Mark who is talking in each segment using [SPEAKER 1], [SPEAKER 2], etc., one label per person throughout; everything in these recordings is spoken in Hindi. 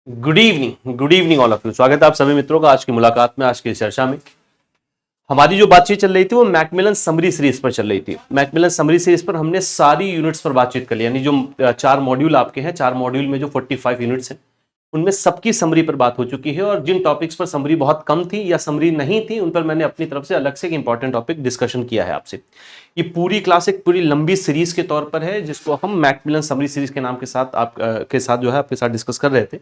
[SPEAKER 1] Good evening all of you. स्वागत है आप सभी मित्रों का आज की मुलाकात में। आज की चर्चा में हमारी जो बातचीत चल रही थी वो मैकमिलन समरी सीरीज पर चल रही थी। मैकमिलन समरी सीरीज पर हमने सारी यूनिट्स पर बातचीत कर ली, यानी जो 4 मॉड्यूल आपके हैं, 4 मॉड्यूल में जो 45 यूनिट्स हैं उनमें सबकी समरी पर बात हो चुकी है। और जिन टॉपिक्स पर समरी बहुत कम थी या समरी नहीं थी उन पर मैंने अपनी तरफ से अलग से एक इंपॉर्टेंट टॉपिक डिस्कशन किया है आपसे। ये पूरी क्लास एक पूरी लंबी सीरीज के तौर पर है जिसको हम मैकमिलन समरी सीरीज के नाम के साथ के साथ जो है आपके साथ डिस्कस कर रहे थे।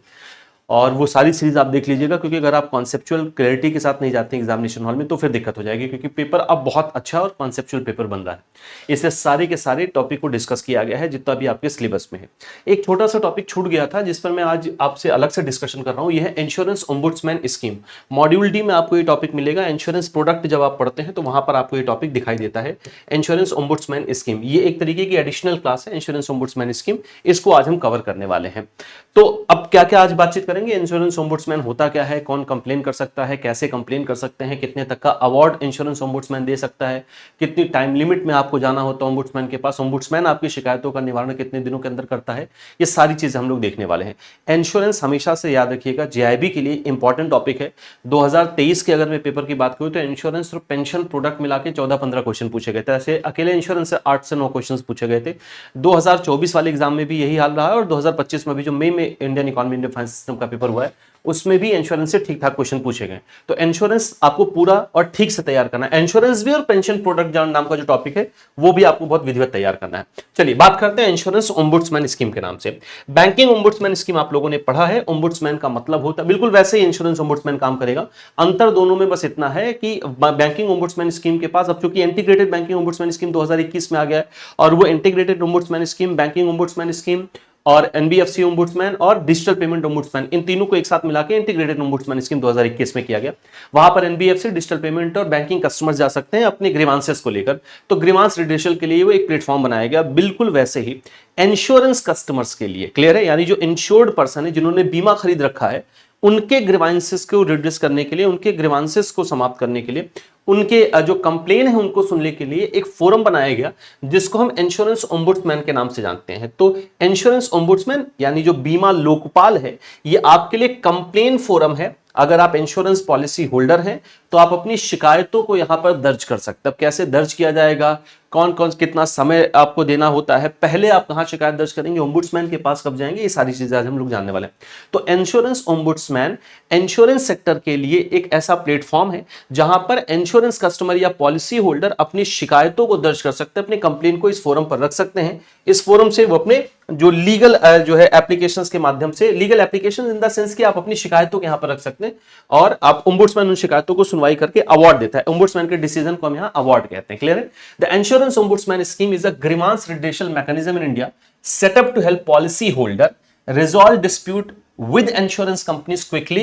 [SPEAKER 1] और वो सारी सीरीज आप देख लीजिएगा, क्योंकि अगर आप कॉन्सेप्चुअल क्लैरिटी के साथ नहीं जाते हैं एग्जामिनेशन हॉल में तो फिर दिक्कत हो जाएगी, क्योंकि पेपर अब बहुत अच्छा और कॉन्सेप्चुअल पेपर बन रहा है। इससे सारे के सारे टॉपिक को डिस्कस किया गया है जितना भी आपके सिलेबस में है। एक छोटा सा टॉपिक छूट गया था जिस पर मैं आज आपसे अलग से डिस्कशन कर रहा हूँ, यह है insurance ombudsman scheme. Module D में आपको ये टॉपिक मिलेगा। इंश्योरेंस प्रोडक्ट जब आप पढ़ते हैं तो वहां पर आपको ये टॉपिक दिखाई देता है, इंश्योरेंस ओम्बुड्समैन स्कीम। ये एक तरीके की एडिशनल क्लास है, इंश्योरेंस ओम्बुड्समैन स्कीम। इसको आज हम कवर करने वाले हैं। तो अब क्या क्या आज बातचीत करेंगे, इंश्योरेंस ओम्बुड्समैन होता क्या है, कौन कंप्लेन कर सकता है, कैसे कंप्लेन कर सकते हैं, कितने तक का अवार्ड इंश्योरेंस ओम्बुड्समैन दे सकता है, कितनी टाइम लिमिट में आपको जाना होता है ओम्बुड्समैन के पास, ओम्बुड्समैन आपकी शिकायतों का निवारण कितने दिनों के अंदर करता है। ये सारी चीजें हम लोग देखने वाले हैं। इंश्योरेंस हमेशा से याद रखिएगा जेआईबी के लिए इंपॉर्टेंट टॉपिक है। 2023 के अगर मैं पेपर की बात करूं तो इंश्योरेंस और पेंशन प्रोडक्ट मिला के 14-15 क्वेश्चन पूछे गए थे। ऐसे अकेले इंश्योरेंस से 8 से 9 क्वेश्चन पूछे गए थे। 2024 वाले एग्जाम में भी यही हाल रहा है और 2025 में भी जो मई में Indian economy Indian finance system का पेपर हुआ है उसमें भी इंश्योरेंस से ठीक ठाक क्वेश्चन पूछे गए। तो इंश्योरेंस आपको पूरा और ठीक से तैयार करना है। इंश्योरेंस भी और पेंशन प्रोडक्ट नाम का जो टॉपिक है वो भी आपको बहुत विधिवत तैयार करना है। चलिए बात करते हैं इंश्योरेंस ओम्बुड्समैन स्कीम के नाम से। बैंकिंग ओम्बुड्समैन स्कीम आप लोगों ने पढ़ा है। ओम्बुड्समैन का मतलब होता है बिल्कुल वैसे ही इंश्योरेंस ओम्बुड्समैन काम करेगा। अंतर दोनों में बस इतना है कि बैंकिंग ओम्बुड्समैन स्कीम के पास अब चूंकि इंटीग्रेटेड बैंकिंग ओम्बुड्समैन स्कीम 2021 में आ गया है और वो integrated ombudsman scheme, banking ombudsman scheme और एनबीएफसी ओम्बुड्समैन और डिजिटल पेमेंट ओम्बुड्समैन, इन तीनों को एक साथ मिला के इंटीग्रेटेड ओम्बुड्समैन स्कीम 2021 में किया गया। वहां पर एनबीएफसी, डिजिटल पेमेंट और बैंकिंग कस्टमर्स जा सकते हैं अपने ग्रीवांसेस को लेकर। तो ग्रीवांस रिड्रेशल के लिए वो एक प्लेटफॉर्म बनाया गया। बिल्कुल वैसे ही इंश्योरेंस कस्टमर्स के लिए, क्लियर है, यानी जो इंश्योर्ड पर्सन है जिन्होंने बीमा खरीद रखा है उनके ग्रीवांसेस को रिड्रेस करने के लिए, उनके ग्रीवांसेस को समाप्त करने के लिए, उनके जो कंप्लेन है उनको सुनने के लिए एक फोरम बनाया गया जिसको हम इंश्योरेंस ओम्बुड्समैन के नाम से जानते हैं। तो इंश्योरेंस ओम्बुड्समैन यानी जो बीमा लोकपाल है ये आपके लिए कंप्लेन फोरम है। अगर आप इंश्योरेंस पॉलिसी होल्डर हैं तो आप अपनी शिकायतों को यहां पर दर्ज कर सकते हैं। अब कैसे दर्ज किया जाएगा, कौन कौन कितना समय आपको देना होता है, पहले आप कहां शिकायत दर्ज करेंगे, ओम्बुड्समैन के पास कब जाएंगे, ये सारी चीजें आज हम लोग जानने वाले हैं। तो इंश्योरेंस ओम्बुड्समैन इंश्योरेंस सेक्टर के लिए एक ऐसा प्लेटफॉर्म है जहां पर इंश्योरेंस कस्टमर या पॉलिसी होल्डर अपनी शिकायतों को दर्ज कर सकते हैं, अपने कंप्लेन को इस फोरम पर रख सकते हैं। इस फोरम से वो अपने जो लीगल जो है एप्लीकेशंस के माध्यम से, legal application in the sense कि आप अपनी शिकायतों को यहां पर रख सकते हैं और आप ओम्बुड्समैन उन शिकायतों को सुनवाई करके अवार्ड देता है। ओम्बुड्समैन के डिसीजन को हम यहां अवार्ड कहते हैं। क्लियर है? The insurance ombudsman scheme is a grievance redressal mechanism in India set up to help policy holder resolve dispute with insurance companies quickly,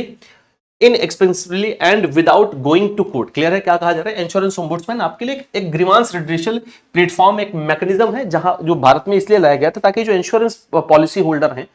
[SPEAKER 1] inexpensively and without going to court। Clear है क्या कहा जा रहा है? इंश्योरेंस ओम्बुड्समैन आपके लिए एक ग्रीवांस रिड्रेशल प्लेटफॉर्म, एक मैकेनिज्म है जहां जो भारत में इसलिए लाया गया था ताकि जो इंश्योरेंस पॉलिसी होल्डर हैं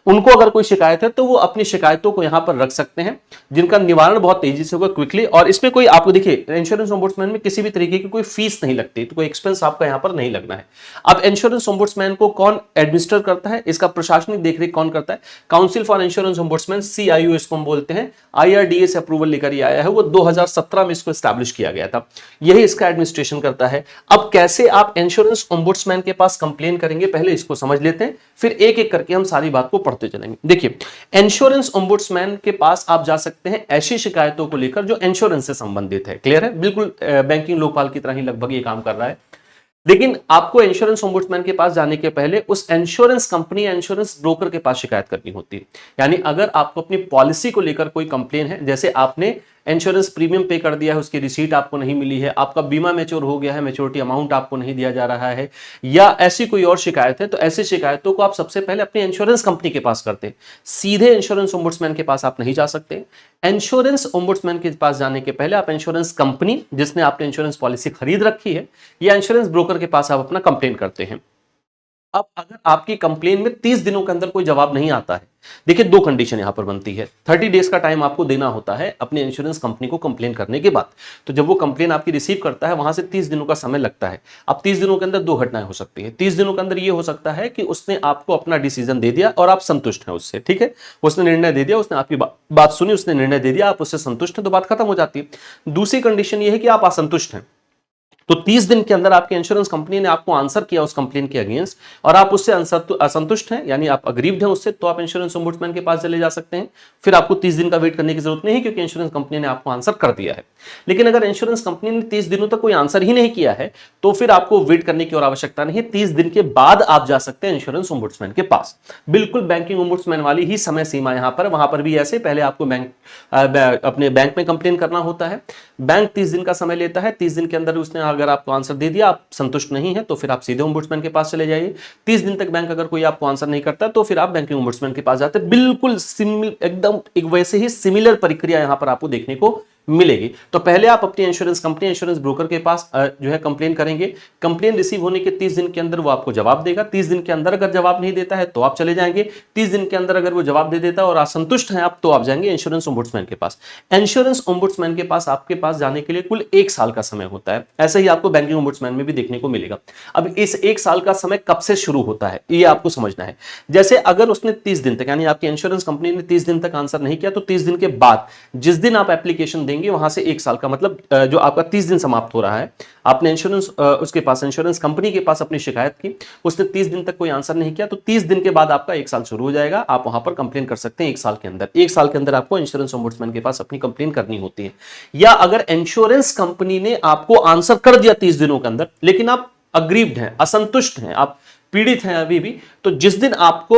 [SPEAKER 1] उनको अगर कोई शिकायत है तो वो अपनी शिकायतों को यहां पर रख सकते हैं जिनका निवारण बहुत तेजी से होगा, क्विकली। और इसमें कोई आपको देखिए इंश्योरेंस ओम्बुड्समैन में किसी भी तरीके की कोई फीस नहीं लगती, तो कोई एक्सपेंस आपका यहां पर नहीं लगना है। अब इंश्योरेंस ओम्बुड्समैन को कौन एडमिनिस्टर करता है, इसका प्रशासनिक देखरेख कौन करता है? Council for insurance ombudsman, CIO इसको हम बोलते हैं। आईआरडीए से अप्रूवल लेकर ये आया है, वो 2017 में इसको एस्टैब्लिश किया गया था। यही इसका एडमिनिस्ट्रेशन करता है। अब कैसे आप इंश्योरेंस ओम्बुड्समैन के पास कंप्लेन करेंगे, पहले इसको समझ लेते हैं, फिर एक एक करके हम सारी बात को पढ़ते चलेंगे। देखिए इंश्योरेंस ओम्बुड्समैन के पास आप जा सकते हैं ऐसी शिकायतों को लेकर जो इंश्योरेंस से संबंधित है। क्लियर है? बिल्कुल बैंकिंग लोकपाल की तरह ही लगभग ये काम कर रहा है। लेकिन आपको इंश्योरेंस ओम्बुड्समैन के पास जाने के पहले उस इंश्योरेंस कंपनी या इंश्योरेंस ब्रोकर के पास शिकायत करनी होती है। यानी अगर आपको अपनी पॉलिसी को लेकर कोई कंप्लेन है, जैसे आपने इंश्योरेंस प्रीमियम पे कर दिया है, उसकी रिसीट आपको नहीं मिली है, आपका बीमा मैच्योर हो गया है, मैच्योरिटी अमाउंट आपको नहीं दिया जा रहा है, या ऐसी कोई और शिकायत है, तो ऐसी शिकायतों को आप सबसे पहले अपनी इंश्योरेंस कंपनी के पास करते हैं। सीधे इंश्योरेंस ओम्बुड्समैन के पास आप नहीं जा सकते। इंश्योरेंस ओम्बुड्समैन के पास जाने के पहले आप इंश्योरेंस कंपनी जिसने आपने इंश्योरेंस पॉलिसी खरीद रखी है या इंश्योरेंस ब्रोकर के पास आप अपना कंप्लेन करते हैं। अब अगर आपकी कंप्लेन में 30 दिनों के अंदर कोई जवाब नहीं आता है, देखिए दो कंडीशन यहां पर बनती है। 30 डेज का टाइम आपको देना होता है अपने इंश्योरेंस कंपनी को कंप्लेन करने के बाद। तो जब वो कंप्लेन आपकी रिसीव करता है वहां से 30 दिनों का समय लगता है। अब 30 दिनों के अंदर दो घटनाएं हो सकती है। 30 दिनों के अंदर ये हो सकता है कि उसने आपको अपना डिसीजन दे दिया और आप संतुष्ट हैं उससे, ठीक है, उसने निर्णय दे दिया, उसने आपकी बात सुनी, उसने निर्णय दे दिया, आप उससे संतुष्ट हैं, तो बात खत्म हो जाती है। दूसरी कंडीशन ये है कि आप असंतुष्ट हैं, तो 30 दिन के अंदर आपके इंश्योरेंस कंपनी ने आपको आंसर किया उस कंप्लेन के अगेंस्ट और आप उससे असंतुष्ट हैं, यानी आप अग्रीव्ड हैं उससे, तो आप इंश्योरेंस ओम्बुड्समैन के पास चले जा सकते हैं। फिर आपको 30 दिन का वेट करने की जरूरत नहीं, क्योंकि इंश्योरेंस कंपनी ने आपको आंसर कर दिया है। लेकिन अगर इंश्योरेंस कंपनी ने 30 दिनों तक कोई आंसर ही नहीं किया है, तो फिर आपको वेट करने की और आवश्यकता नहीं है। 30 दिन के बाद आप जा सकते हैं इंश्योरेंस ओम्बुड्समैन के पास। बिल्कुल बैंकिंग ओम्बुड्समैन वाली ही समय सीमा यहां पर, वहां पर भी ऐसे पहले आपको अपने बैंक में कंप्लेन करना होता है। बैंक 30 दिन का समय लेता है। 30 दिन के अंदर उसने अगर आपको आंसर दे दिया, आप संतुष्ट नहीं है, तो फिर आप सीधे ओम्बुड्समैन के पास चले जाइए। 30 दिन तक बैंक अगर कोई आपको आंसर नहीं करता, तो फिर आप बैंकिंग ओम्बुड्समैन के पास जाते हैं। बिल्कुल एकदम एक वैसे ही सिमिलर प्रक्रिया यहां पर आपको देखने को मिलेगी। तो पहले आप अपनी इंश्योरेंस कंपनी, इंश्योरेंस ब्रोकर के पास जो है कंप्लेन करेंगे। कंप्लेन रिसीव होने के 30 दिन के अंदर वो आपको जवाब देगा। 30 दिन के अंदर अगर जवाब नहीं देता है तो आप चले जाएंगे। 30 दिन के अंदर अगर वो जवाब दे देता है और असंतुष्ट हैं आप, तो आप जाएंगे इंश्योरेंस ओम्बुड्समैन के पास। इंश्योरेंस ओम्बुड्समैन के पास आपके पास जाने के लिए कुल 1 साल का समय होता है। ऐसे ही आपको बैंकिंग ओम्बुड्समैन में भी देखने को मिलेगा। अब इस 1 साल का समय कब से शुरू होता है, ये आपको समझना है। जैसे अगर उसने 30 दिन तक, यानी आपकी इंश्योरेंस कंपनी ने 30 दिन तक आंसर नहीं किया, तो 30 दिन के बाद जिस दिन आप एप्लीकेशन देंगे, वहां से 1 साल का मतलब जो आपका 30 दिन समाप्त हो रहा है, आपने इंश्योरेंस उसके पास, इंश्योरेंस कंपनी के पास अपनी शिकायत की, उसने 30 दिन तक कोई आंसर नहीं किया, तो 30 दिन के बाद आपका 1 साल शुरू हो जाएगा। आप वहां पर कंप्लेन कर सकते हैं 1 साल के अंदर। 1 साल के अंदर आपको इंश्योरेंस ओम्बुड्समैन के पास अपनी कंप्लेन करनी होती है। या अगर इंश्योरेंस कंपनी ने आपको आंसर कर दिया 30 दिनों के अंदर, लेकिन आप अग्रीव्ड हैं, असंतुष्ट हैं, आप पीड़ित हैं अभी भी, तो जिस दिन आपको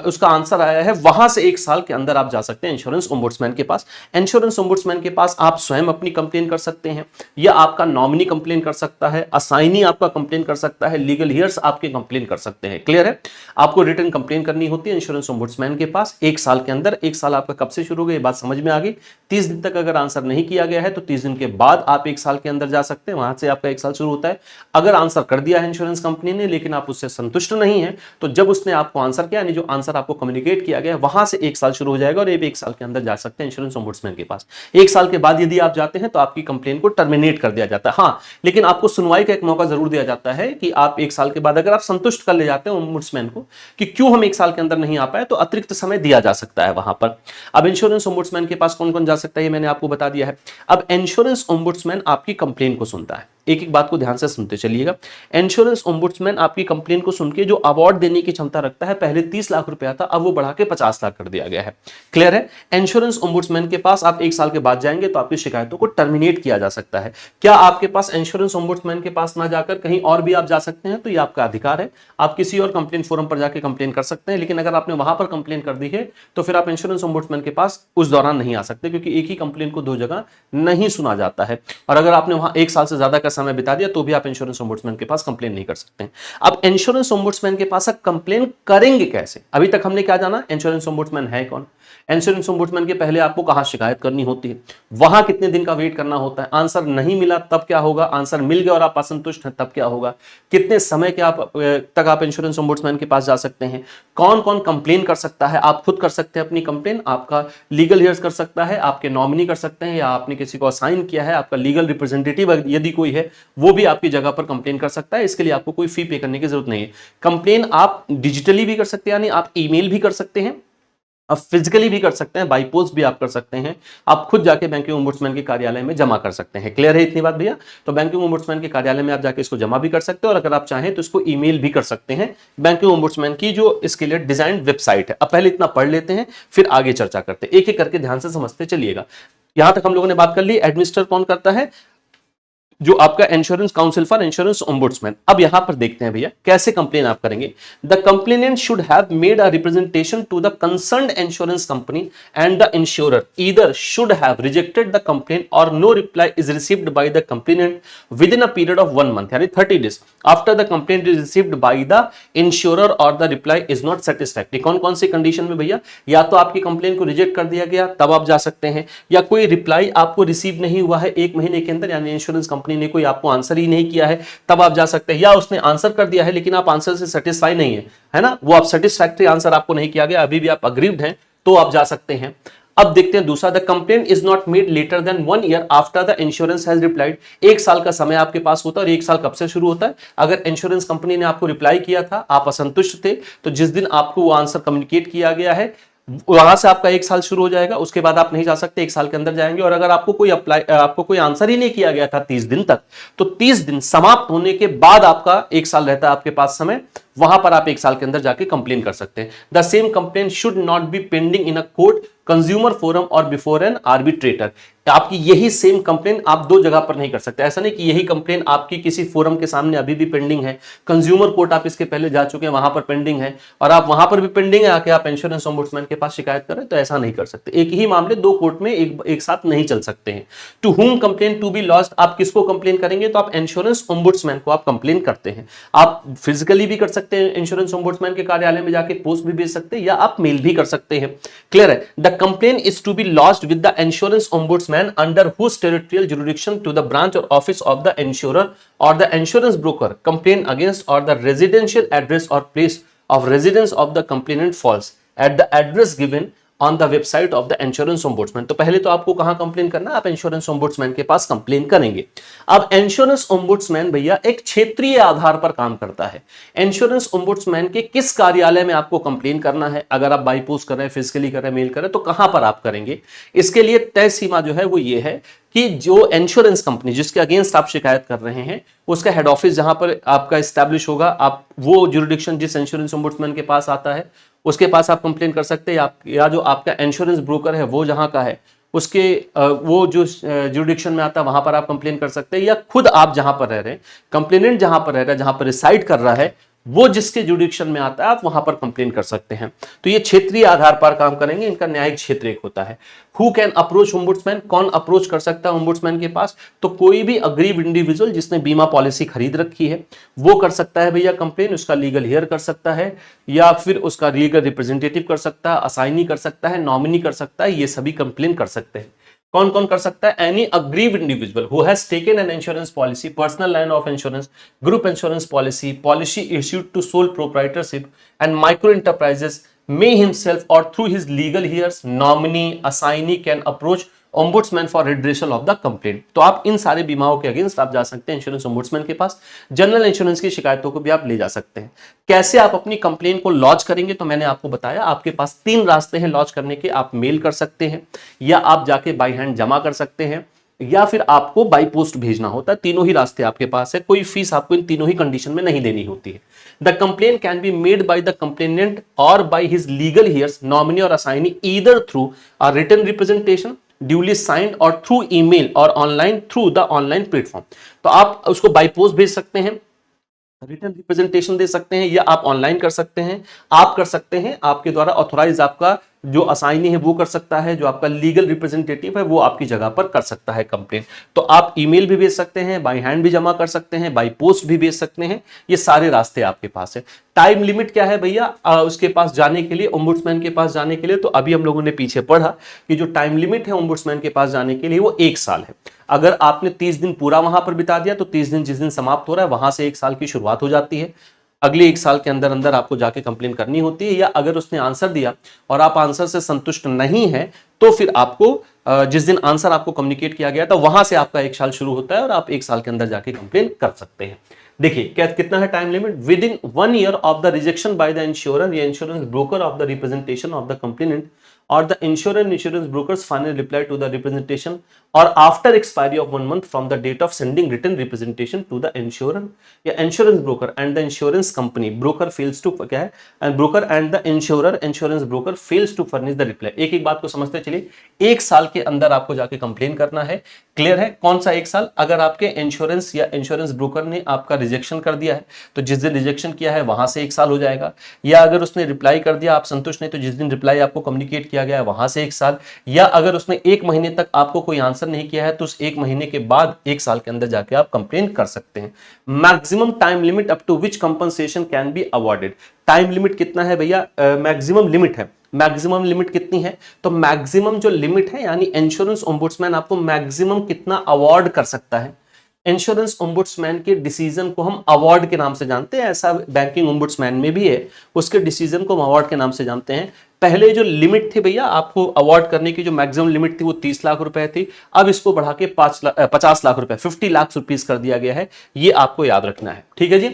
[SPEAKER 1] उसका आंसर आया है, वहां से 1 साल के अंदर आप जा सकते हैं इंश्योरेंस ओम्बुड्समैन के पास। इंश्योरेंस ओम्बुड्समैन के पास आप स्वयं अपनी कंप्लेन कर सकते हैं, या आपका नॉमिनी कंप्लेन कर सकता है, असाइनी आपका कंप्लेन कर सकता है, लीगल हियर्स आपके कंप्लेन कर सकते हैं। क्लियर है? आपको रिटर्न कंप्लेन करनी होती है इंश्योरेंस ओम्बुड्समैन के पास 1 साल के अंदर। 1 साल आपका कब से शुरू हो गया, ये बात समझ में आ गई। 30 दिन तक अगर आंसर नहीं किया गया है, तो 30 दिन के बाद आप 1 साल के अंदर जा सकते हैं, वहां से आपका 1 साल शुरू होता है। अगर आंसर कर दिया है इंश्योरेंस कंपनी ने, लेकिन आप उससे संतुष्ट नहीं है, तो जब उसने आपको आंसर किया, यानी जो आंसर आपको कम्युनिकेट किया गया, वहां से 1 साल शुरू हो जाएगा, और ये भी 1 साल के अंदर जा सकते हैं इंश्योरेंस ओम्बुड्समैन के पास। 1 साल के बाद यदि आप जाते हैं, तो आपकी कंप्लेन को टर्मिनेट कर दिया जाता है। हाँ, लेकिन आपको सुनवाई का एक मौका जरूर दिया जाता है कि आप 1 साल के बाद अगर आप संतुष्ट कर ले जाते हैं ओम्बुड्समैन को कि क्यों हम 1 साल के अंदर नहीं आ पाए, तो अतिरिक्त समय दिया जा सकता है वहां पर। अब इंश्योरेंस ओम्बुड्समैन के पास कौन कौन जा सकता है, ये मैंने आपको बता दिया है। अब इंश्योरेंस ओम्बुड्समैन आपकी कंप्लेन को सुनता है। एक एक बात को ध्यान से सुनते चलिएगा। इंश्योरेंस ओम्बुड्समैन आपकी कंप्लेन को सुन के जो अवार्ड देने की क्षमता रखता है, पहले 30 लाख रुपया था, अब वो बढ़ा के 50 लाख कर दिया गया है। क्लियर है? इंश्योरेंस ओम्बुड्समैन के पास आप 1 साल के बाद जाएंगे, तो आपकी शिकायतों को टर्मिनेट किया जा सकता है। क्या आपके पास इंश्योरेंस ओम्बुड्समैन के पास ना जाकर कहीं और भी आप जा सकते हैं? तो ये आपका अधिकार है। आप किसी और कंप्लेन फोरम पर जाकर कंप्लेन कर सकते हैं, लेकिन अगर आपने वहां पर कंप्लेन कर दी है, तो फिर आप इंश्योरेंस ओम्बुड्समैन के पास उस दौरान नहीं आ सकते, क्योंकि एक ही कंप्लेन को 2 जगह नहीं सुना जाता है। और अगर आपने वहां 1 साल से ज्यादा का समय बिता दिया, तो भी आप इंश्योरेंस ओम्बुड्समैन के पास कंप्लेन नहीं कर सकते हैं। अब इंश्योरेंस ओम्बुड्समैन के पास आप कंप्लेन करेंगे कैसे? अभी तक हमने क्या जाना, इंश्योरेंस ओम्बुड्समैन है कौन, इंश्योरेंस ओम्बुड्समैन के पहले आपको कहां शिकायत करनी होती है, वहां कितने दिन का वेट करना होता है, आंसर नहीं मिला तब क्या होगा, आंसर मिल गया और आप असंतुष्ट हैं तब क्या होगा, कितने समय के तक आप इंश्योरेंस ओम्बुड्समैन के पास जा सकते हैं, कौन कौन कंप्लेन कर सकता है, आप खुद कर सकते हैं अपनी कंप्लेन, आपका लीगल हियर्स कर सकता है, आपके नॉमिनी कर सकते हैं, या आपने किसी को असाइन किया है, आपका लीगल रिप्रेजेंटेटिव यदि कोई है, वो भी आपकी जगह पर कंप्लेन कर सकता है। इसके लिए आपको कोई फी पे करने की जरूरत नहीं है। कंप्लेन आप डिजिटली भी कर सकते हैं, यानी आप ईमेल भी कर सकते हैं, आप फिजिकली भी कर सकते हैं, बाई पोस्ट भी आप कर सकते हैं, आप खुद जाके बैंकिंग ओम्बुड्समैन के कार्यालय में जमा कर सकते हैं। क्लियर है इतनी बात भैया? तो बैंकिंग ओम्बुड्समैन के कार्यालय में आप जाके इसको जमा भी कर सकते हैं, और अगर आप चाहें तो इसको ईमेल भी कर सकते हैं। बैंकिंग ओम्बुड्समैन की जो इसके लिए डिजाइन वेबसाइट है, अब पहले इतना पढ़ लेते हैं, फिर आगे चर्चा करते हैं, एक एक करके ध्यान से समझते चलिएगा। यहां तक हम लोगों ने बात कर ली एडमिनिस्टर कौन करता है, जो आपका insurance council for insurance ombudsman. अब यहां पर देखते हैं भैया कैसे कंप्लेन आप करेंगे। The complainant should have made a representation to the concerned insurance company and the insurer either should have rejected the complaint और no reply is received by the complainant within a period of 1 month, यानी 30 days after the complaint is received by the insurer और the reply is not satisfactory. कौन कौन सी कंडीशन में भैया, या तो आपकी कंप्लेन को रिजेक्ट कर दिया गया तब आप जा सकते हैं, या कोई रिप्लाई आपको रिसीव नहीं हुआ है 1 महीने के अंदर, यानी इंश्योरेंस कंपनी कंपनी ने कोई आपको आंसर ही नहीं किया है तब आप जा सकते हैं, या उसने आंसर कर दिया है लेकिन आप आंसर से सेटिस्फाई नहीं है ना, वो आप सेटिस्फैक्ट्री आंसर आपको नहीं किया गया, अभी भी आप अग्रीव्ड हैं, तो आप जा सकते हैं। अब देखते हैं दूसरा, the complaint is not made later than 1 year after the insurance has replied. एक साल का समय आपके पास होता है, और एक साल कब से शुरू होता है, अगर इंश्योरेंस कंपनी ने आपको रिप्लाई किया था, आप असंतुष्ट थे, तो जिस दिन आपको वो आंसर कम्युनिकेट किया गया है वहां से आपका एक साल शुरू हो जाएगा, उसके बाद आप नहीं जा सकते, एक साल के अंदर जाएंगे। और अगर आपको कोई आंसर ही नहीं किया गया था 30 दिन तक, तो 30 दिन समाप्त होने के बाद आपका एक साल रहता है आपके पास समय, वहां पर आप एक साल के अंदर जाके कंप्लेन कर सकते हैं। The same complain should not be pending in a court, consumer forum और बिफोर एन आर्बिट्रेटर। आपकी यही सेम कंप्लेन आप दो जगह पर नहीं कर सकते, ऐसा नहीं कि यही कंप्लेन आपकी किसी फोरम के सामने अभी भी पेंडिंग है, कंज्यूमर कोर्ट आप इसके पहले जा चुके हैं वहां पर पेंडिंग है, और आप वहां पर भी पेंडिंग है, आके आप इंश्योरेंस ओम्बुड्समैन के पास शिकायत करें, तो ऐसा नहीं कर सकते। एक ही मामले दो कोर्ट में एक साथ नहीं चल सकते हैं। To whom complain to be lost, आप किसको कंप्लेन करेंगे, तो आप इंश्योरेंस ओम्बुड्समैन को आप कंप्लेन करते हैं। आप फिजिकली भी कर सकते हैं, इंश्योरेंस ओम्बुड्समैन के कार्यालय में जाके पोस्ट भी भेज सकते हैं, या आप मेल भी कर सकते हैं। क्लियर है। The complaint is to be lodged with the insurance ombudsman under whose territorial jurisdiction to the branch or office of the insurer or the insurance broker complaint against, or the residential address or place of residence of the complainant falls at the address given on the website of the insurance ombudsman. तो पहले तो आपको कहां कंप्लेन करना है, आप इंश्योरेंस ओम्बुड्समैन के पास कंप्लेन करेंगे। अब इंश्योरेंस ओम्बुड्समैन भैया एक क्षेत्रीय आधार पर काम करता है। इंश्योरेंस ओम्बुड्समैन के किस कार्यालय में आपको कंप्लेन करना है, अगर आप बाई पोस्ट कर रहे हैं, फिजिकली कर रहे हैं, मेल कर रहे हैं, तो कहां पर आप करेंगे, इसके लिए तय सीमा जो है वो ये है कि जो इंश्योरेंस कंपनी जिसके अगेंस्ट आप शिकायत कर रहे हैं, उसका हेड ऑफिस जहां पर आपका एस्टैब्लिश होगा, आप वो जुरिडिक्शन जिस इंश्योरेंस ओम्बुड्समैन के पास आता है उसके पास आप कंप्लेन कर सकते हैं, या जो आपका इंश्योरेंस ब्रोकर है वो जहां का है उसके वो जो जुरिडिक्शन में आता है वहां पर आप कंप्लेन कर सकते हैं, या खुद आप जहां पर रह रहे हैं, कंप्लेनेंट जहां पर रह रहा है, जहां पर रिसाइड कर रहा है, वो जिसके जुरिडिक्शन में आता है आप वहां पर कंप्लेन कर सकते हैं। तो ये क्षेत्रीय आधार पर काम करेंगे, इनका न्यायिक क्षेत्र एक होता है। हु कैन अप्रोच ओम्बुड्समैन, कौन अप्रोच कर सकता है ओम्बुड्समैन के पास, तो कोई भी अग्रीव इंडिविजुअल जिसने बीमा पॉलिसी खरीद रखी है वो कर सकता है भैया कंप्लेन, उसका लीगल हियर कर सकता है, या फिर उसका लीगल रिप्रेजेंटेटिव कर सकता है, असाइनी कर सकता है, नॉमिनी कर सकता है, ये सभी कंप्लेन कर सकते हैं। कौन कौन कर सकता है, any aggrieved individual who has taken an insurance policy, personal line of insurance, group insurance policy, policy issued to sole proprietorship and micro enterprises may himself or through his legal heirs, nominee, assignee can approach ombudsman for redressal of the complaint. तो आप इन सारे बीमाओं के अगेंस्ट आप जा सकते हैं इंश्योरेंस ओम्बुड्समैन के पास। जनरल इंश्योरेंस की शिकायतों को भी आप ले जा सकते हैं। कैसे आप अपनी कंप्लेन को लॉन्च करेंगे, तो मैंने आपको बताया आपके पास 3 रास्ते हैं लॉन्च करने के। आप मेल कर सकते हैं, या आप जाके बाई हैंड जमा कर सकते हैं, या फिर आपको बाई पोस्ट भेजना होता है। तीनों ही रास्ते आपके पास है, कोई फीस आपको इन तीनों ही कंडीशन में नहीं देनी होती है। The complaint can be made by the complainant और by his legal heirs, nominee और assignee, either through a written representation duly signed और थ्रू ईमेल और online through the online platform. तो आप उसको बाई पोस्ट भेज सकते हैं, रिटन रिप्रेजेंटेशन दे सकते हैं, या आप ऑनलाइन कर सकते हैं। आप कर सकते हैं, आपके द्वारा ऑथोराइज आपका जो असाइनी है वो कर सकता है, जो आपका लीगल रिप्रेजेंटेटिव है वो आपकी जगह पर कर सकता है कंप्लेन। तो आप ईमेल भी भेज सकते हैं, बाई हैंड भी जमा कर सकते हैं, बाई पोस्ट भी भेज सकते हैं। ये सारे रास्ते आपके पास है। टाइम लिमिट क्या है भैया उसके पास जाने के लिए, ओम्बुड्समैन के पास जाने के लिए? तो अभी हम लोगों ने पीछे पढ़ा कि जो टाइम लिमिट है ओम्बुड्समैन के पास जाने के लिए वो 1 साल है। अगर आपने 30 दिन पूरा वहां पर बिता दिया तो 30 दिन जिस दिन समाप्त हो रहा है वहां से 1 साल की शुरुआत हो जाती है। अगले 1 साल के अंदर अंदर आपको जाके कंप्लेन करनी होती है, या अगर उसने आंसर दिया और आप आंसर से संतुष्ट नहीं है तो फिर आपको जिस दिन आंसर आपको कम्युनिकेट किया गया था वहां से आपका 1 साल शुरू होता है और आप 1 साल के अंदर जाके कंप्लेन कर सकते हैं। देखिए क्या कितना है time limit, within 1 year of the rejection by the insurer या insurance broker of the representation of the complainant or the insurance broker's final reply to the representation, or after expiry of 1 month from the date of sending written representation to the insurer या insurance broker and the insurance company, broker fails to क्या है, and broker and the insurer insurance broker fails to furnish the reply। एक एक बात को समझते चलिए। 1 साल के अंदर आपको जाके कंप्लेन करना है। क्लियर है? कौन सा 1 साल? अगर आपके इंश्योरेंस या इंश्योरेंस ब्रोकर ने आपका रिजेक्शन कर दिया है तो जिस दिन रिजेक्शन किया है वहां से 1 साल हो जाएगा, या अगर उसने रिप्लाई कर दिया आप संतुष्ट नहीं तो जिस दिन रिप्लाई आपको कम्युनिकेट किया गया है वहां से 1 साल, या अगर उसने 1 महीने तक आपको कोई आंसर नहीं किया है तो उस 1 महीने के बाद 1 साल के अंदर जाके आप कंप्लेन कर सकते हैं। Maximum time limit up to which compensation can be awarded. Time limit कितना है भैया? मैक्सिमम लिमिट है। मैक्सिमम लिमिट कितनी है? तो मैक्सिमम जो लिमिट है यानी इंश्योरेंस ओम्बुड्समैन आपको मैक्सिमम कितना अवार्ड कर सकता है, इंश्योरेंस ओम्बुड्समैन के डिसीजन को हम अवार्ड के नाम से जानते हैं, ऐसा बैंकिंग ओम्बुड्समैन में भी है, उसके डिसीजन को हम अवार्ड के नाम से जानते हैं। पहले जो लिमिट थी भैया आपको अवार्ड करने की, जो मैक्सिमम लिमिट थी वो 30 लाख रुपए थी, अब इसको बढ़ा के 50 लाख रुपए 50 लाख रुपीस कर दिया गया है। ये आपको याद रखना है, ठीक है जी।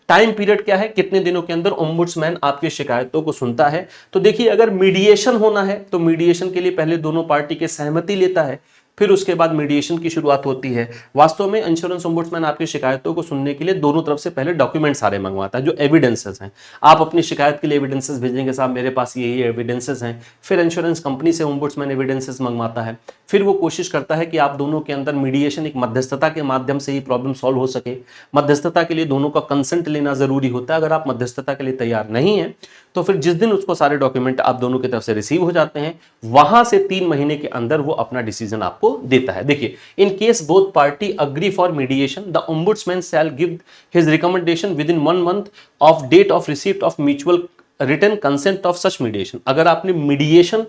[SPEAKER 1] टाइम पीरियड क्या है, कितने दिनों के अंदर ओम्बुड्समैन आपकी शिकायतों को सुनता है। तो देखिए अगर मीडिएशन होना है तो मीडिएशन के लिए पहले दोनों पार्टी के सहमति लेता है, फिर उसके बाद मीडिएशन की शुरुआत होती है। वास्तव में इंश्योरेंस ओम्बुड्समैन आपकी शिकायतों को सुनने के लिए दोनों तरफ से पहले डॉक्यूमेंट सारे मंगवाता है, जो एविडेंसेस हैं। आप अपनी शिकायत के लिए एविडेंसेस भेजेंगे, साहब मेरे पास ये एविडेंसेस हैं, फिर इंश्योरेंस कंपनी से ओम्बुड्समैन एविडेंसेस मंगवाता है, फिर वो कोशिश करता है कि आप दोनों के अंदर मीडिएशन, एक मध्यस्थता के माध्यम से ही प्रॉब्लम सॉल्व हो सके। मध्यस्थता के लिए दोनों का कंसेंट लेना जरूरी होता है। अगर आप मध्यस्थता के लिए तैयार नहीं है तो फिर जिस दिन उसको सारे डॉक्यूमेंट आप दोनों की तरफ से रिसीव हो जाते हैं, वहां से 3 महीने के अंदर वो अपना डिसीजन आपको देता है। देखिए, in case both party agree for mediation, the ombudsman shall give his recommendation within 1 month of date of receipt of mutual written consent of such mediation. अगर आपने मीडिएशन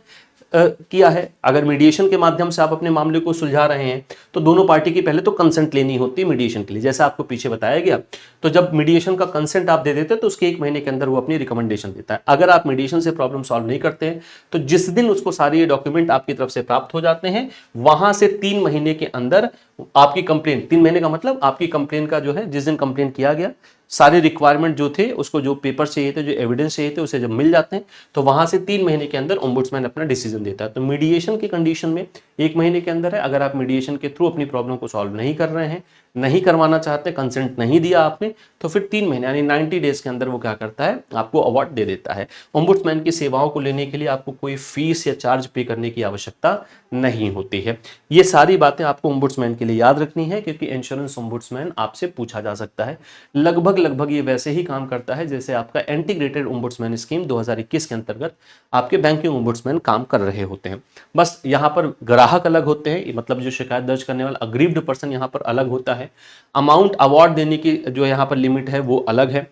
[SPEAKER 1] किया है, अगर मीडिएशन के माध्यम से आप अपने मामले को सुलझा रहे हैं, तो दोनों पार्टी की पहले तो कंसेंट लेनी होती है मीडिएशन के लिए, जैसा आपको पीछे बताया गया। तो जब मीडिएशन का कंसेंट आप दे देते हैं तो उसके 1 महीने के अंदर वो अपनी रिकमेंडेशन देता है। अगर आप मीडिएशन से प्रॉब्लम सॉल्व नहीं करते हैं तो जिस दिन उसको सारे ये डॉक्यूमेंट आपकी तरफ से प्राप्त हो जाते हैं, वहां से 3 महीने के अंदर आपकी कंप्लेन, 3 महीने का मतलब आपकी कंप्लेन का जो है, जिस दिन कंप्लेन किया गया, सारे रिक्वायरमेंट जो थे, उसको जो पेपर चाहिए थे, जो एविडेंस चाहिए थे, उसे जब मिल जाते हैं तो वहां से 3 महीने के अंदर ओम्बुड्समैन अपना डिसीजन देता है। तो मीडिएशन की कंडीशन में 1 महीने के अंदर है। अगर आप मीडिएशन के थ्रू अपनी प्रॉब्लम को सॉल्व नहीं कर रहे हैं, नहीं करवाना चाहते, कंसेंट नहीं दिया आपने, तो फिर 3 महीने यानी 90 डेज के अंदर वो क्या करता है, आपको अवार्ड दे देता है। ओम्बुड्समैन की सेवाओं को लेने के लिए आपको कोई फीस या चार्ज पे करने की आवश्यकता नहीं होती है। ये सारी बातें आपको ओम्बुड्समैन के लिए याद रखनी है, क्योंकि इंश्योरेंस ओम्बुड्समैन आपसे पूछा जा सकता है। लगभग ये वैसे ही काम करता है जैसे आपका इंटीग्रेटेड ओम्बुड्समैन स्कीम 2021 के अंतर्गत आपके बैंकिंग ओम्बुड्समैन काम कर रहे होते हैं। बस यहाँ पर ग्राहक अलग होते हैं, मतलब जो शिकायत दर्ज करने वाला अग्रीव्ड पर्सन यहाँ पर अलग होता है। अमाउंट अवार्ड देने की जो यहाँ पर लिमिट है वो अलग है।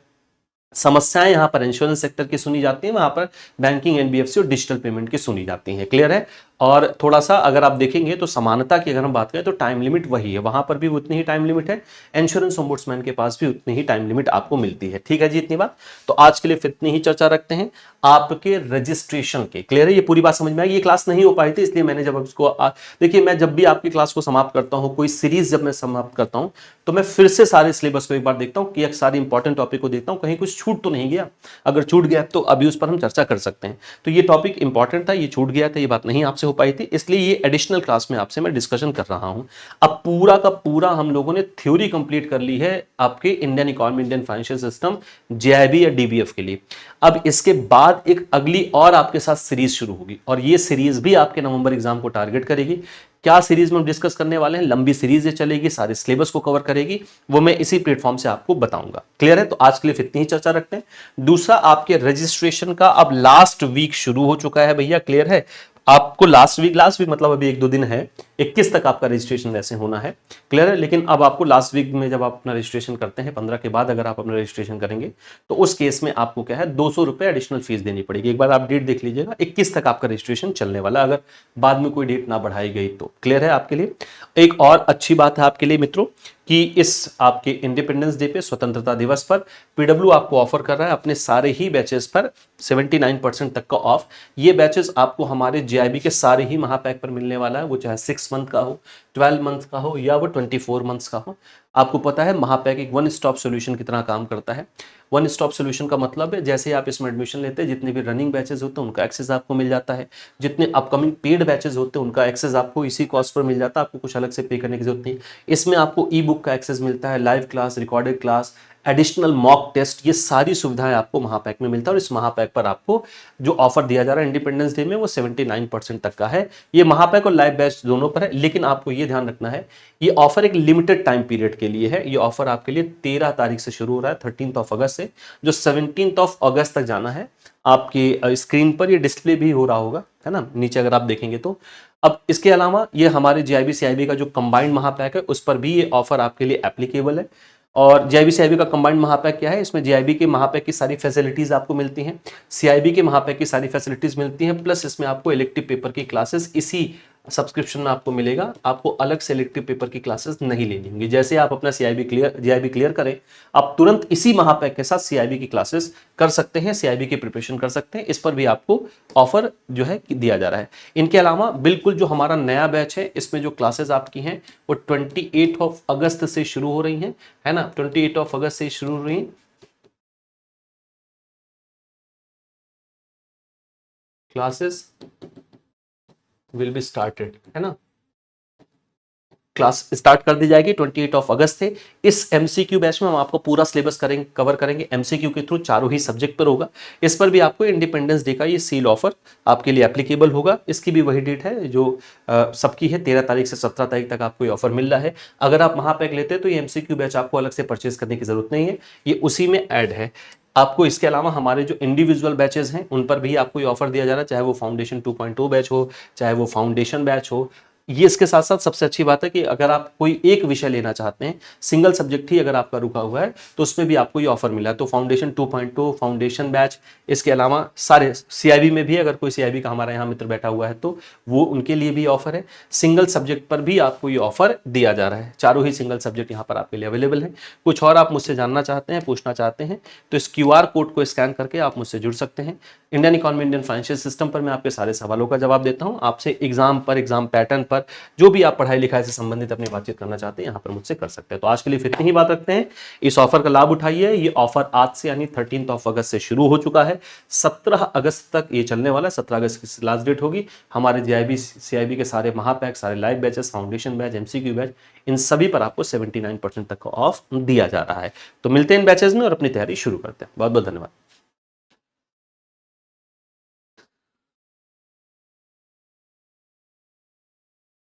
[SPEAKER 1] समस्याएं यहाँ पर इंश्योरेंस सेक्टर की सुनी जाती हैं, वहां पर बैंकिंग, एनबीएफसी और डिजिटल पेमेंट की सुनी जाती हैं। क्लियर है। और थोड़ा सा अगर आप देखेंगे तो समानता की अगर हम बात करें तो टाइम लिमिट वही है, वहां पर भी उतनी ही टाइम लिमिट है, इंश्योरेंस ओम्बुड्समैन के पास भी उतनी ही टाइम लिमिट आपको मिलती है। ठीक है जी, इतनी बात। तो आज के लिए फिर इतनी ही चर्चा रखते हैं आपके रजिस्ट्रेशन के। क्लियर है, ये पूरी बात समझ में आई। ये क्लास नहीं हो पाई थी, इसलिए मैंने जब इसको देखिए, मैं जब भी आपकी क्लास को समाप्त करता हूँ, कोई सीरीज जब मैं समाप्त करता हूँ, तो मैं फिर से सारे सिलेबस को एक बार देखता हूँ कि सारी इंपॉर्टेंट टॉपिक को देखता हूँ, कहीं कुछ छूट तो नहीं गया। अगर छूट गया तो अभी उस पर हम चर्चा कर सकते हैं। तो ये टॉपिक इंपॉर्टेंट था, ये छूट गया था, ये बात नहीं आपसे हो पाई थी, इसलिए ये एडिशनल क्लास में आपसे मैं डिस्कशन कर रहा हूं। अब पूरा का पूरा हम लोगों ने थ्योरी कंप्लीट कर ली है आपके Indian economy, Indian financial system, JIB या डीबीएफ के लिए। अब इसके बाद एक अगली और आपके साथ सीरीज शुरू होगी, और ये सीरीज भी आपके नवंबर एग्जाम को टारगेट करेगी। क्या सीरीज में हम डिस्कस करने वाले हैं, लंबी सीरीज ये चलेगी, सारे सिलेबस को कवर करेगी, वो मैं इसी प्लेटफॉर्म से आपको बताऊंगा। क्लियर है। तो आज के लिए इतनी ही चर्चा रखते हैं। दूसरा, आपके रजिस्ट्रेशन का अब लास्ट वीक शुरू हो चुका है भैया। क्लियर है। आपको लास्ट वीक मतलब अभी 1-2 दिन है, 21 तक आपका रजिस्ट्रेशन वैसे होना है। क्लियर है। लेकिन अब आपको लास्ट वीक में जब आप अपना रजिस्ट्रेशन करते हैं, 15 के बाद अगर आप अपना रजिस्ट्रेशन करेंगे तो उस केस में आपको क्या है, 200 रुपए एडिशनल फीस देनी पड़ेगी। एक बार आप डेट देख लीजिएगा, 21 तक आपका रजिस्ट्रेशन चलने वाला, अगर बाद में कोई डेट ना बढ़ाई गई तो। क्लियर है आपके लिए। एक और अच्छी बात है आपके लिए मित्रों कि इस आपके इंडिपेंडेंस डे पे, स्वतंत्रता दिवस पर, पीडब्ल्यू आपको ऑफर कर रहा है अपने सारे ही बैचेस पर 79% तक का ऑफ। ये बैचेस आपको हमारे जेआईबी के सारे ही महापैक पर मिलने वाला है, वो चाहे 6 मंथ का हो, 12 मंथ का हो या वो 24 मंथ्स का हो। आपको पता है महापैक एक वन स्टॉप सोल्यूशन की तरह काम करता है। वन स्टॉप सोल्यूशन का मतलब है, जैसे आप इसमें एडमिशन लेते हैं, जितने भी रनिंग बैचेस होते हैं उनका एक्सेस आपको मिल जाता है, जितने अपकमिंग पेड बैचेस होते हैं उनका एक्सेस आपको इसी कॉस्ट पर मिल जाता है, आपको कुछ अलग से पे करने की जरूरत नहीं। इसमें आपको ई बुक का एक्सेस मिलता है, live class, recorded class, additional mock test, ये सारी सुविधाएं आपको महापैक में मिलता है। और इस महापैक पर आपको जो ऑफर दिया जा रहा है इंडिपेंडेंस डे में, वो 79% तक का है। ये महापैक और लाइव बैच दोनों पर है, लेकिन आपको ये ध्यान रखना है, ये ऑफर एक लिमिटेड टाइम पीरियड के लिए है। ये ऑफर आपके लिए 13 तारीख से शुरू हो रहा है, 13 अगस्त से, जो 17 अगस्त तक जाना है। आपकी स्क्रीन पर ये डिस्प्ले भी हो रहा होगा, है ना, नीचे अगर आप देखेंगे तो। अब इसके अलावा ये हमारे जेआईबी सीआईबी का जो कंबाइंड महापैक है, उस पर भी ये ऑफर आपके लिए एप्लीकेबल है। और जेआईबी सीआईबी का कंबाइंड महापैक क्या है, इसमें जेआईबी के महापैक की सारी फैसिलिटीज आपको मिलती हैं, सीआईबी के महापैक की सारी फैसिलिटीज मिलती हैं, प्लस इसमें आपको इलेक्टिव पेपर की क्लासेस इसी सब्सक्रिप्शन में आपको मिलेगा, आपको अलग सेलेक्टिव पेपर की क्लासेस नहीं लेनी होंगी। जैसे आप अपना सीआईबी क्लियर करें, आप तुरंत इसी महापैक के साथ सीआईबी की क्लासेस कर सकते हैं, सीआईबी की प्रिपरेशन कर सकते हैं। इस पर भी आपको ऑफर जो है दिया जा रहा है। इनके अलावा बिल्कुल जो हमारा नया बैच है, इसमें जो क्लासेस आपकी हैं वो 28 ऑफ अगस्त से शुरू हो रही हैं, है ना, 28 ऑफ अगस्त से शुरू हो रही हैं क्लासेस विल बी स्टार्टेड, है ना, क्लास स्टार्ट कर दी जाएगी 28 ऑफ अगस्त से। इस एमसीक्यू बैच में हम आपको पूरा सिलेबस कवर करेंगे, एमसीक्यू के थ्रू चारों ही सब्जेक्ट पर होगा। इस पर भी आपको इंडिपेंडेंस डे का ये सील ऑफर आपके लिए एप्लीकेबल होगा। इसकी भी वही डेट है जो सबकी है, 13 तारीख से 17 तारीख तक आपको ये ऑफर मिल रहा है। अगर आप महापैक लेते हैं तो ये एमसीक्यू बैच आपको अलग से परचेज करने की जरूरत नहीं है, ये उसी में ऐड है। आपको इसके अलावा हमारे जो इंडिविजुअल बैचेस हैं उन पर भी आपको ये ऑफर दिया जा रहा है, चाहे वो फाउंडेशन 2.0 बैच हो, चाहे वो फाउंडेशन बैच हो। ये इसके साथ साथ सबसे अच्छी बात है कि अगर आप कोई एक विषय लेना चाहते हैं, सिंगल सब्जेक्ट ही अगर आपका रुका हुआ है, तो उसमें भी आपको ये ऑफर मिला है। तो फाउंडेशन 2.2 फाउंडेशन बैच, इसके अलावा सारे सीआईबी में भी अगर कोई सीआईबी का हमारा यहाँ मित्र बैठा हुआ है तो वो उनके लिए भी ऑफर है। सिंगल सब्जेक्ट पर भी आपको ये ऑफर दिया जा रहा है, चारों ही सिंगल सब्जेक्ट यहाँ पर आपके लिए अवेलेबल है। कुछ और आप मुझसे जानना चाहते हैं, पूछना चाहते हैं, तो इस क्यूआर कोड को स्कैन करके आप मुझसे जुड़ सकते हैं। Indian economy, Indian financial system पर मैं आपके सारे सवालों का जवाब देता हूँ। आपसे एग्जाम पर, एग्जाम पैटर्न पर, जो भी आप पढ़ाई लिखाई से संबंधित अपनी बातचीत करना चाहते हैं यहाँ पर मुझसे कर सकते हैं। तो आज के लिए फिर इतनी ही बात रखते हैं। इस ऑफर का लाभ उठाइए। ये ऑफर आज से यानी 13 ऑफ अगस्त से शुरू हो चुका है, 17 अगस्त तक ये चलने वाला है। 17 अगस्त की लास्ट डेट होगी। हमारे जीआईबी सीआईबी के सारे महापैक, सारे live batches, foundation batch, MCQ batch, इन सभी पर आपको 79% तक का ऑफ दिया जा रहा है। तो मिलते हैं इन बैचेस में और अपनी तैयारी शुरू करते हैं। बहुत बहुत धन्यवाद।